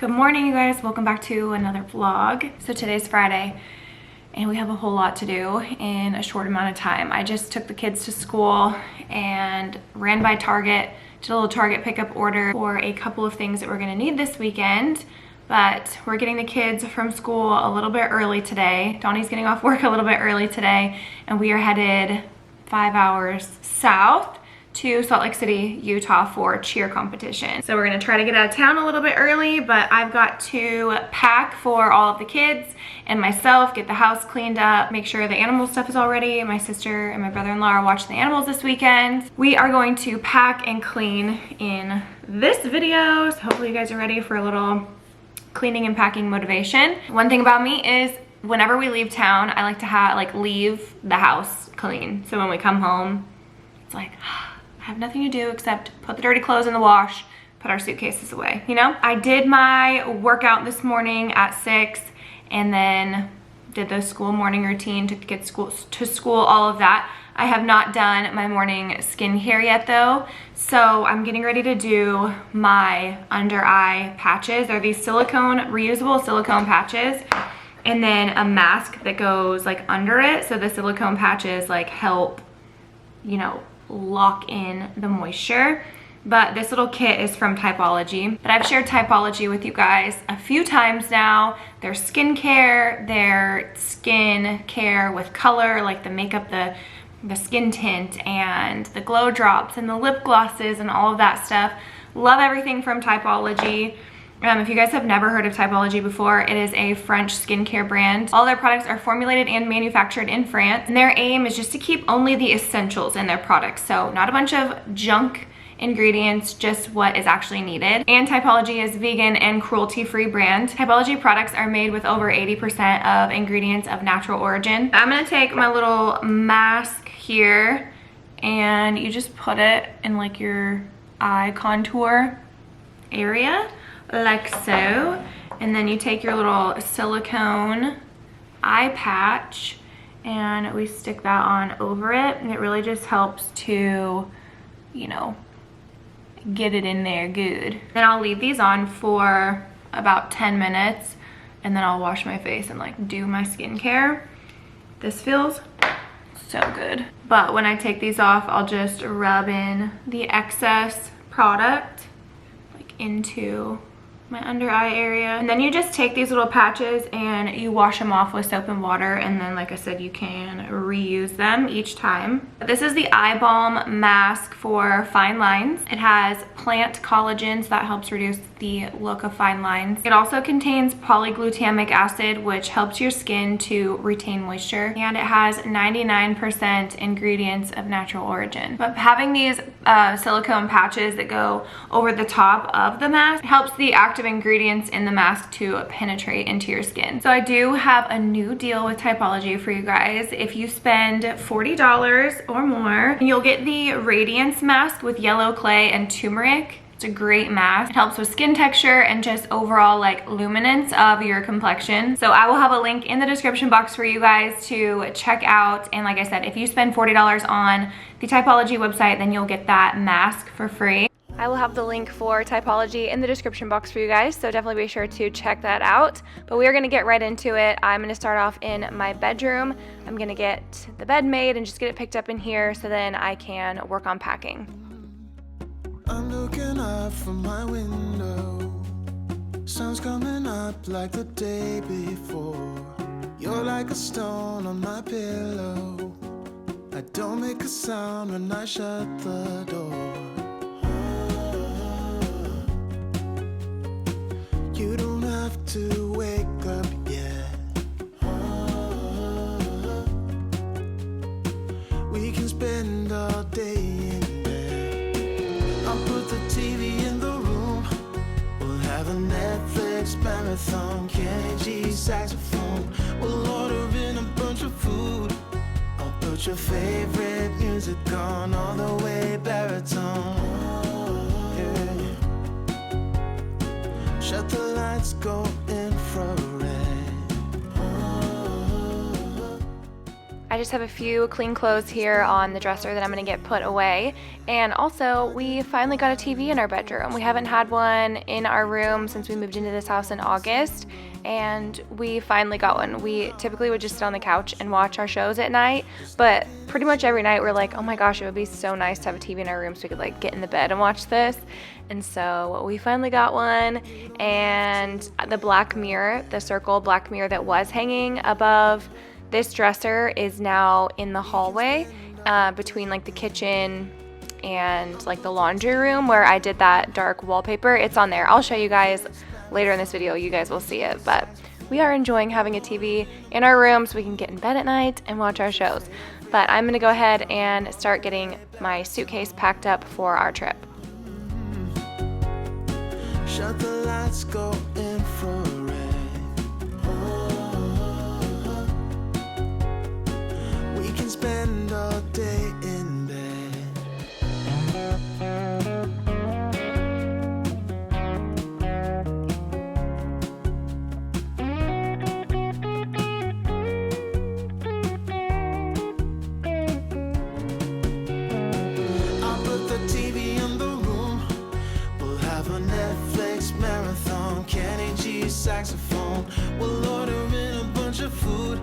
Good morning, you guys. Welcome back to another vlog. So today's Friday and we have a whole lot to do in a short amount of time. I just took the kids to school and ran by Target, did a little Target pickup order for a couple of things that we're gonna need this weekend. But we're getting the kids from school a little bit early today. Donnie's getting off work a little bit early today, and we are headed 5 hours south to Salt Lake City, Utah for cheer competition. So we're gonna try to get out of town a little bit early, but I've got to pack for all of the kids and myself, get the house cleaned up, make sure the animal stuff is all ready. My sister and my brother-in-law are watching the animals this weekend. We are going to pack and clean in this video, so hopefully you guys are ready for a little cleaning and packing motivation. One thing about me is whenever we leave town, I like to leave the house clean. So when we come home, it's like, I have nothing to do except put the dirty clothes in the wash, put our suitcases away, you know? I did my workout this morning at 6 and then did the school morning routine to get to school, all of that. I have not done my morning skincare yet though. So I'm getting ready to do my under eye patches. They're these reusable silicone patches, and then a mask that goes like under it. So the silicone patches like help, you know, lock in the moisture. But this little kit is from Typology. But I've shared Typology with you guys a few times now. Their skincare, their skin care with color, like the makeup, the skin tint and the glow drops and the lip glosses and all of that stuff. Love everything from Typology. If you guys have never heard of Typology before, it is a French skincare brand. All their products are formulated and manufactured in France, and their aim is just to keep only the essentials in their products. So not a bunch of junk ingredients, just what is actually needed. And Typology is vegan and cruelty-free brand. Typology products are made with over 80% of ingredients of natural origin. I'm gonna take my little mask here and you just put it in like your eye contour area, like so. And then you take your little silicone eye patch and we stick that on over it. And it really just helps to, you know, get it in there good. Then I'll leave these on for about 10 minutes and then I'll wash my face and like do my skincare. This feels so good. But when I take these off, I'll just rub in the excess product like into my under eye area. And then you just take these little patches and you wash them off with soap and water, and then like I said, you can reuse them each time. This is the eye balm mask for fine lines. It has plant collagen, so that helps reduce the look of fine lines. It also contains polyglutamic acid, which helps your skin to retain moisture, and it has 99% ingredients of natural origin. But having these silicone patches that go over the top of the mask helps the active ingredients in the mask to penetrate into your skin. So I do have a new deal with Typology for you guys. If you spend $40 or more, you'll get the Radiance mask with yellow clay and turmeric. It's a great mask. It helps with skin texture and just overall like luminance of your complexion. So I will have a link in the description box for you guys to check out. And like I said, if you spend $40 on the Typology website, then you'll get that mask for free. I will have the link for Typology in the description box for you guys, so definitely be sure to check that out. But we are going to get right into it. I'm going to start off in my bedroom. I'm going to get the bed made and just get it picked up in here so then I can work on packing. I'm looking up from my window. Sun's coming up like the day before. You're like a stone on my pillow. I don't make a sound when I shut the door. You don't have to wake up yet. We can spend all day in bed. I'll put the TV in the room. We'll have a Netflix marathon. Kenny G saxophone. We'll order in a bunch of food. I'll put your favorite music on all the way baritone. Shut the lights, go infrared. I just have a few clean clothes here on the dresser that I'm gonna get put away. And also, we finally got a TV in our bedroom. We haven't had one in our room since we moved into this house in August, and we finally got one. We typically would just sit on the couch and watch our shows at night, but pretty much every night we're like, oh my gosh, it would be so nice to have a TV in our room so we could like get in the bed and watch this. And so we finally got one, and the black mirror, the circle black mirror that was hanging above this dresser is now in the hallway between like the kitchen and like the laundry room where I did that dark wallpaper. It's on there. I'll show you guys later in this video. You guys will see it, but we are enjoying having a TV in our room so we can get in bed at night and watch our shows. But I'm gonna go ahead and start getting my suitcase packed up for our trip. Shut the lights, go infrared. We can spend all day in bed. I'll put the TV in the room. We'll have a Netflix marathon. Kenny G saxophone. We'll order in a bunch of food.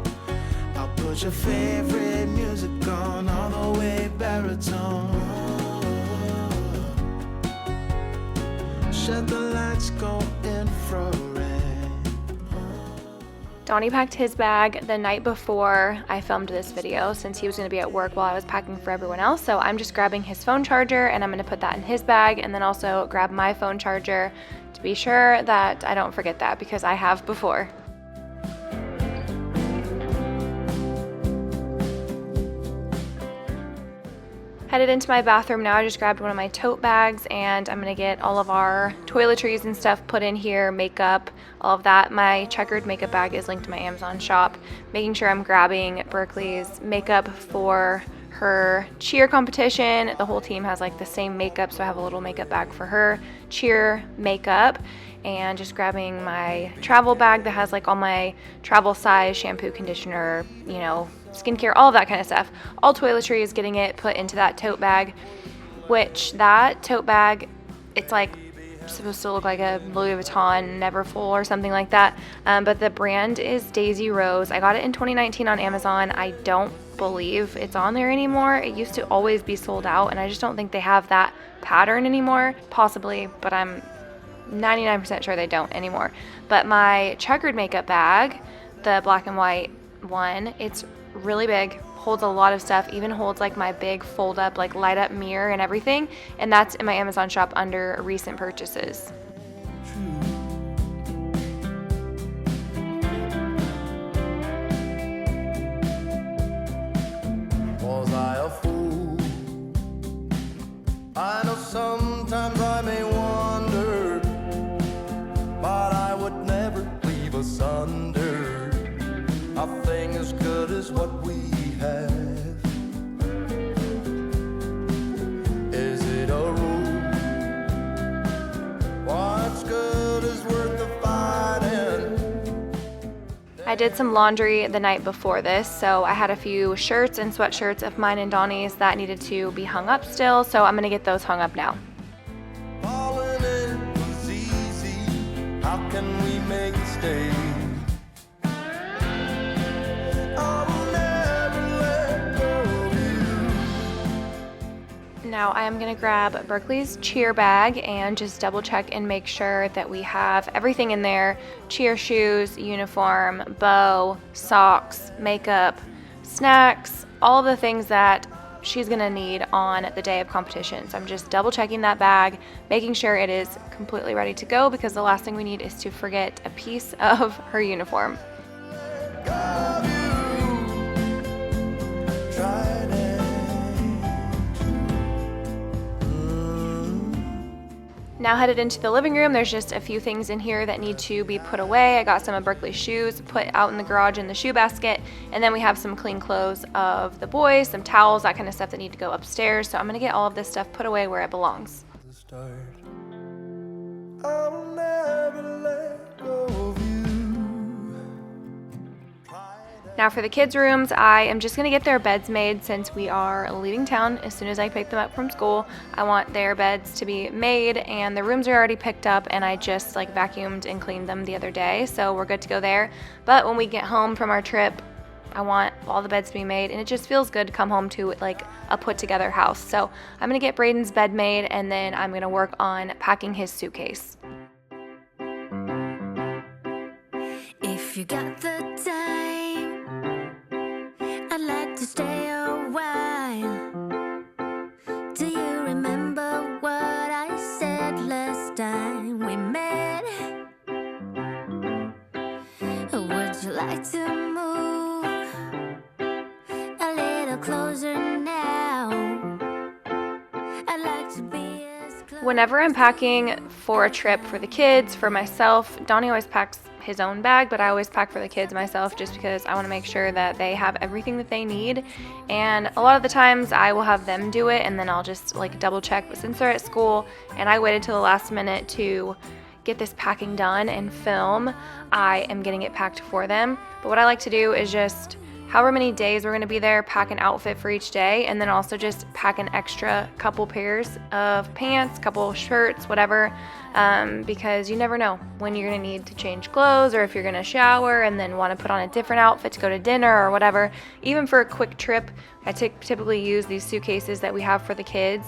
I'll put your favorite music on all the way baritone. Shut the lights, go infrared. Donnie packed his bag the night before I filmed this video since he was going to be at work while I was packing for everyone else. So I'm just grabbing his phone charger and I'm going to put that in his bag, and then also grab my phone charger to be sure that I don't forget that, because I have before. Headed into my bathroom now. I just grabbed one of my tote bags and I'm gonna get all of our toiletries and stuff put in here, makeup, all of that. My checkered makeup bag is linked to my Amazon shop. Making sure I'm grabbing Berkeley's makeup for her cheer competition. The whole team has like the same makeup, so I have a little makeup bag for her cheer makeup. And just grabbing my travel bag that has like all my travel size shampoo, conditioner, you know, skincare, all of that kind of stuff. All toiletries, getting it put into that tote bag, which that tote bag, it's like supposed to look like a Louis Vuitton Neverfull or something like that, but the brand is Daisy Rose. I got it in 2019 on Amazon. I don't believe it's on there anymore. It used to always be sold out, and I just don't think they have that pattern anymore. Possibly, but I'm 99% sure they don't anymore. But my checkered makeup bag, the black and white one, it's really big, holds a lot of stuff, even holds like my big fold up, like light up mirror and everything, and that's in my Amazon shop under recent purchases. Was I a fool? I know sometimes I may wander, but I would never leave asunder a thing as good as what we have. Is it a rule? What's good is worth the fighting. I did some laundry the night before this, so I had a few shirts and sweatshirts of mine and Donnie's that needed to be hung up still, so I'm gonna get those hung up now. Falling in was easy. How can we make it stay? Now I am going to grab Berkeley's cheer bag and just double check and make sure that we have everything in there. Cheer shoes, uniform, bow, socks, makeup, snacks, all the things that she's going to need on the day of competition. So I'm just double checking that bag, making sure it is completely ready to go, because the last thing we need is to forget a piece of her uniform. Now headed into the living room. There's just a few things in here that need to be put away. I got some of Berkeley's shoes put out in the garage in the shoe basket, and then we have some clean clothes of the boys, some towels, that kind of stuff that need to go upstairs. So I'm gonna get all of this stuff put away where it belongs. I'll never let go of you. Now for the kids' rooms, I am just gonna get their beds made since we are leaving town. As soon as I pick them up from school, I want their beds to be made, and the rooms are already picked up, and I just like vacuumed and cleaned them the other day, so we're good to go there. But when we get home from our trip, I want all the beds to be made, and it just feels good to come home to like a put together house. So I'm gonna get Braden's bed made, and then I'm gonna work on packing his suitcase. If you got the time, I'd like to stay a while. Do you remember what I said last time we met? Would you like to move a little closer now? I'd like to be as close. Whenever I'm packing for a trip for the kids, for myself, Donnie always packs his own bag, but I always pack for the kids myself just because I want to make sure that they have everything that they need. And a lot of the times I will have them do it, and then I'll just like double check. But since they're at school and I waited till the last minute to get this packing done and film, I am getting it packed for them. But what I like to do is just however many days we're going to be there, pack an outfit for each day, and then also just pack an extra couple pairs of pants, couple shirts, whatever, because you never know when you're going to need to change clothes, or if you're going to shower and then want to put on a different outfit to go to dinner or whatever. Even for a quick trip, I typically use these suitcases that we have for the kids,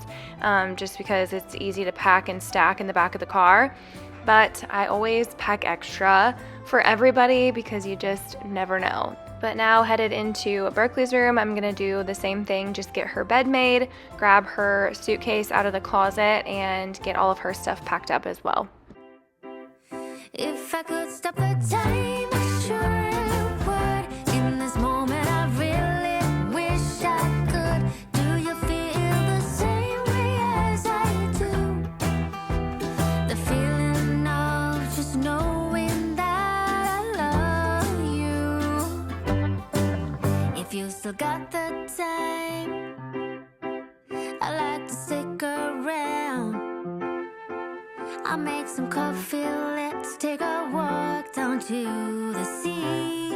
just because it's easy to pack and stack in the back of the car. But I always pack extra for everybody because you just never know. But now headed into Berkeley's room, I'm gonna do the same thing, just get her bed made, grab her suitcase out of the closet, and get all of her stuff packed up as well. If I could stop the time, I sure would. In this moment, I really wish I could. Do you feel the same way as I do? The feeling of just knowing that I love you. If you still got the time, I like to stick around. I'll make some coffee, let's take a walk down to the sea.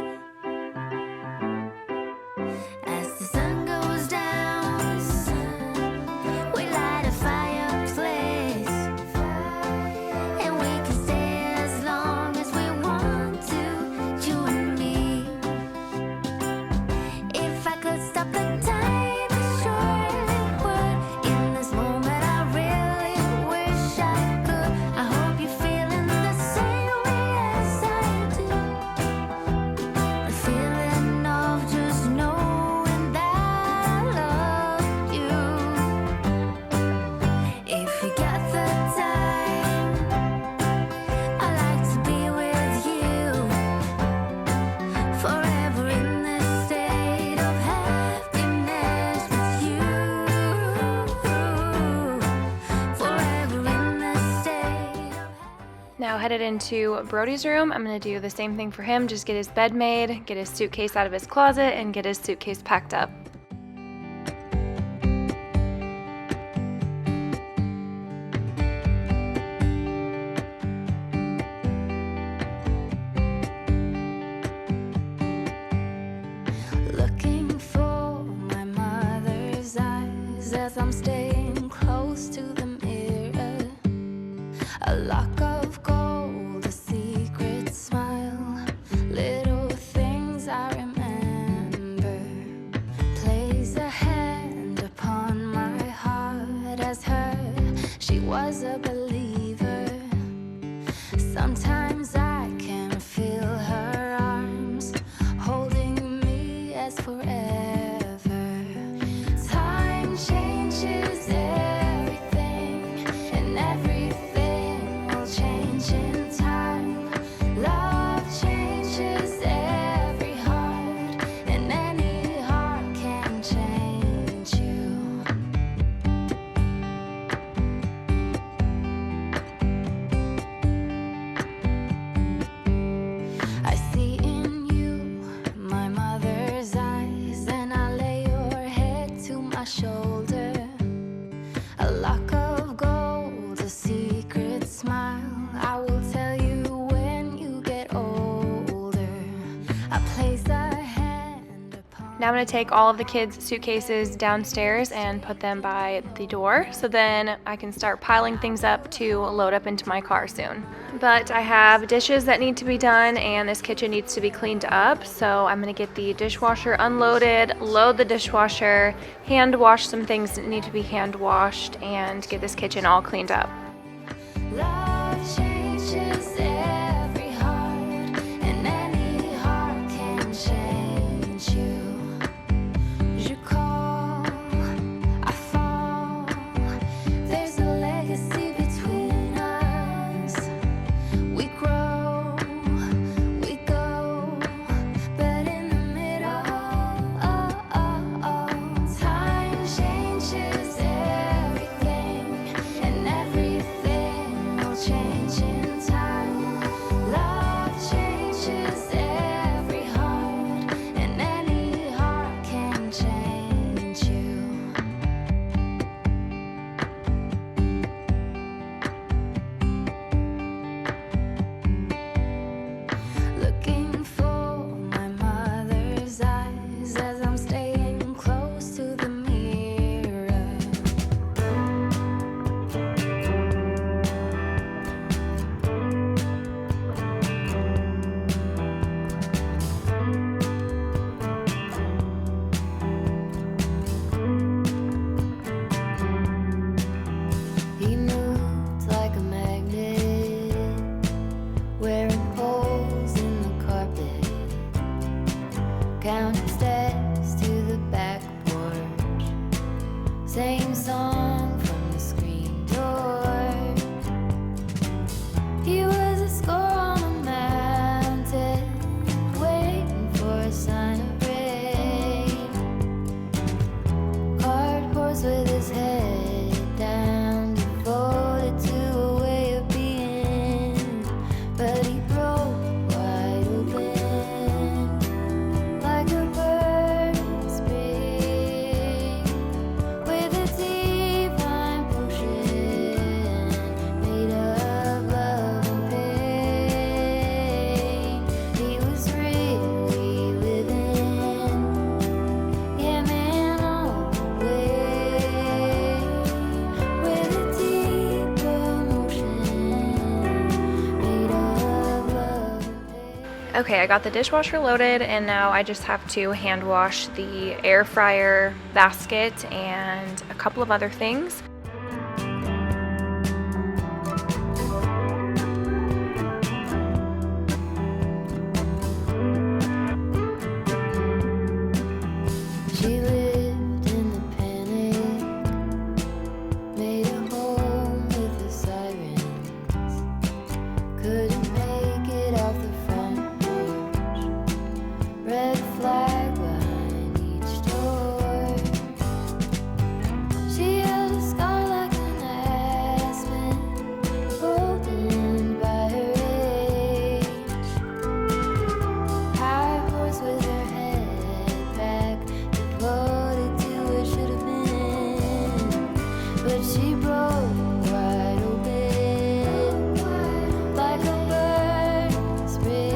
As the sun goes down, we light a fireplace, and we can stay as long as we want to, you and me. If I could stop the time, I surely would. In this moment, I really wish I could. I hope you're feeling the same way as I do. The feeling of just knowing that I love you. If you got the time, I like to be with you forever in this state of happiness with you. Forever in this state of Now headed into Brody's room, I'm gonna do the same thing for him, just get his bed made, get his suitcase out of his closet, and get his suitcase packed up. looking for my mother's eyes as I'm staying close to the mirror. A lock of gold, a secret smile, little things I remember. Now I'm gonna take all of the kids' suitcases downstairs and put them by the door, so then I can start piling things up to load up into my car soon. But I have dishes that need to be done and this kitchen needs to be cleaned up, so I'm gonna get the dishwasher unloaded, load the dishwasher, hand wash some things that need to be hand washed, and get this kitchen all cleaned up. Love changes every heart, and any heart can change you. Je call, I fall. There's a legacy between us. We grow, we go, but in the middle, time changes everything, and everything will change in time. Love changes every heart, and any heart can change you. Looking for my mother's eyes as I'm staying close to the mirror. He moved like a magnet, wearing holes in the carpet, counting steps to the back porch, same song from the screen door. He was a score on a mountain, waiting for a sign of rain. Card horse with his head down, devoted to a way of being, but he broke wide open like a bird in spring, with a divine potion made of love and pain. He was really living, yeah man, all the way, with a deep emotion made of love and pain. Okay, I got the dishwasher loaded and now I just have to hand wash the air fryer basket and a couple of other things. She lived in the panic, made a home with the sirens, couldn't make it off the front porch, red flag behind each door. She held a scar like an aspen, golden by her age. High horse with her head back, devoted to what should have been, but she broke wide open like a bird in space,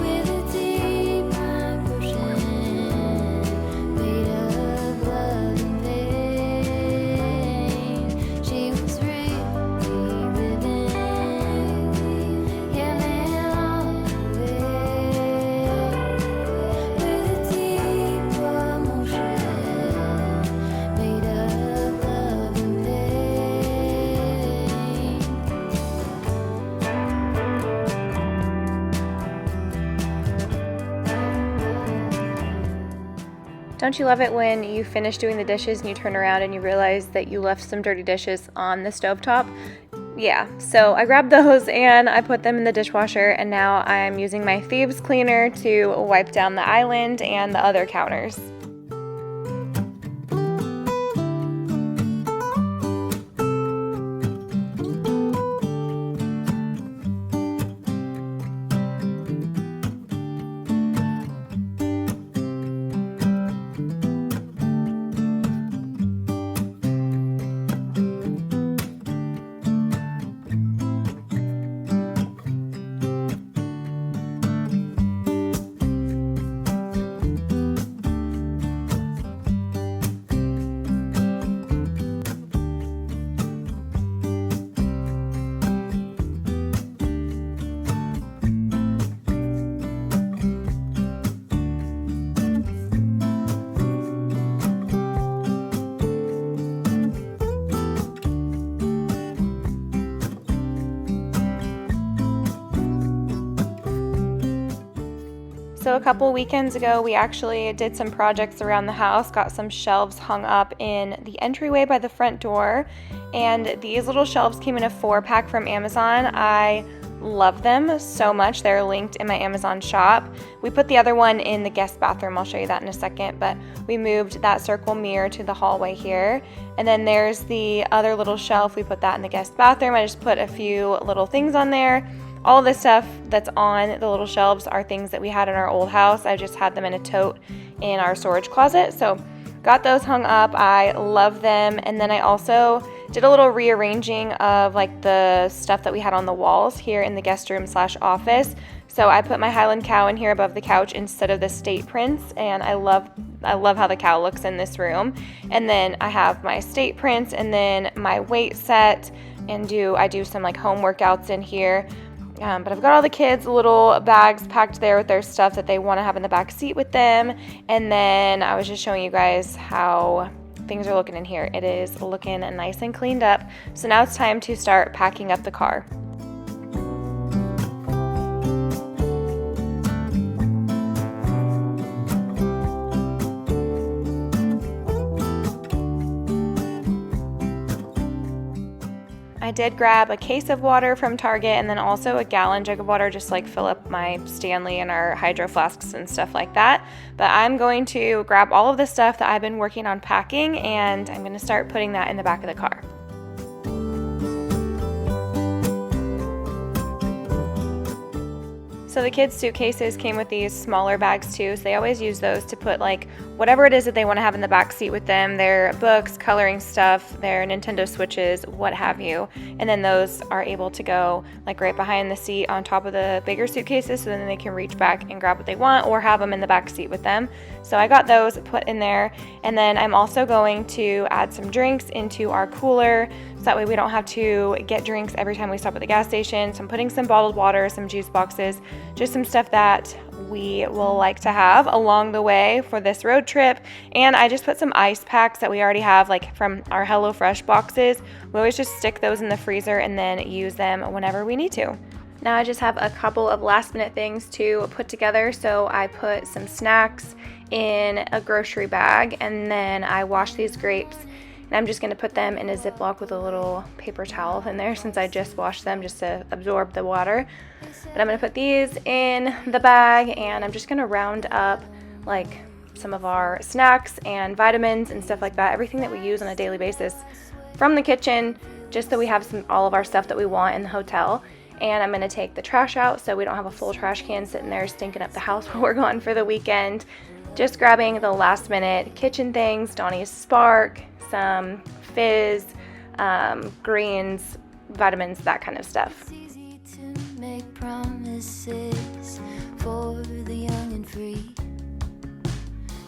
with a deep potion made of love and pain. She was really living, yeah man, all the way, with a deep emotion made of love and pain. Don't you love it when you finish doing the dishes and you turn around and you realize that you left some dirty dishes on the stovetop? Yeah, so I grabbed those and I put them in the dishwasher, and now I'm using my thieves cleaner to wipe down the island and the other counters. So a couple weekends ago, we actually did some projects around the house, got some shelves hung up in the entryway by the front door, and these little shelves came in a 4-pack from Amazon. I love them so much. They're linked in my Amazon shop. We put the other one in the guest bathroom. I'll show you that in a second, but we moved that circle mirror to the hallway here. And then there's the other little shelf. We put that in the guest bathroom. I just put a few little things on there. All of the stuff that's on the little shelves are things that we had in our old house. I just had them in a tote in our storage closet. So got those hung up. I love them. And then I also did a little rearranging of like the stuff that we had on the walls here in the guest room / office. So I put my Highland cow in here above the couch instead of the state prints, and I love how the cow looks in this room. And then I have my state prints and then my weight set, and I do some like home workouts in here. But I've got all the kids' little bags packed there with their stuff that they want to have in the back seat with them. And then I was just showing you guys how things are looking in here. It is looking nice and cleaned up. So now it's time to start packing up the car. I did grab a case of water from Target and then also a gallon jug of water, just like fill up my Stanley and our hydro flasks and stuff like that. But I'm going to grab all of the stuff that I've been working on packing, and I'm going to start putting that in the back of the car. So the kids' suitcases came with these smaller bags too, so they always use those to put like whatever it is that they want to have in the back seat with them, their books, coloring stuff, their Nintendo Switches, what have you. And then those are able to go like right behind the seat on top of the bigger suitcases, so then they can reach back and grab what they want or have them in the back seat with them. So I got those put in there, and then I'm also going to add some drinks into our cooler, so that way we don't have to get drinks every time we stop at the gas station. So I'm putting some bottled water, some juice boxes, just some stuff that we will like to have along the way for this road trip. And I just put some ice packs that we already have, like from our HelloFresh boxes. We always just stick those in the freezer and then use them whenever we need to. Now I just have a couple of last minute things to put together. So I put some snacks in a grocery bag, and then I washed these grapes, and I'm just going to put them in a Ziploc with a little paper towel in there since I just washed them, just to absorb the water. But I'm going to put these in the bag, and I'm just going to round up like some of our snacks and vitamins and stuff like that, everything that we use on a daily basis from the kitchen, just so we have all of our stuff that we want in the hotel. And I'm going to take the trash out so we don't have a full trash can sitting there stinking up the house while we're gone for the weekend. Just grabbing the last minute kitchen things, Donnie's Spark, some fizz, greens, vitamins, that kind of stuff. It's easy to make promises for the young and free,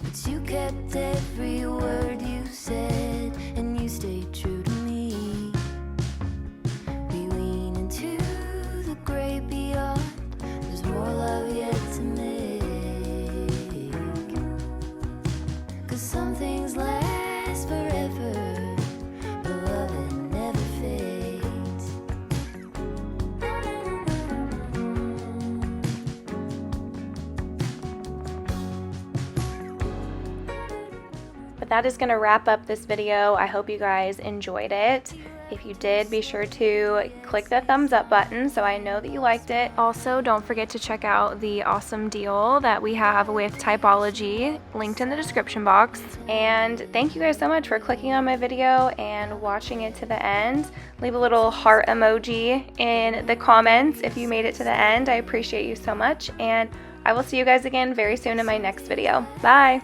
but you kept every word you said, and you stayed true to me. We lean into the great beyond. There's more love yet to make. 'Cause some things last forever, but love it never fades. But that is going to wrap up this video. I hope you guys enjoyed it. If you did, be sure to click the thumbs up button so I know that you liked it. Also, don't forget to check out the awesome deal that we have with Typology, linked in the description box. And thank you guys so much for clicking on my video and watching it to the end. Leave a little heart emoji in the comments if you made it to the end. I appreciate you so much, and I will see you guys again very soon in my next video. Bye!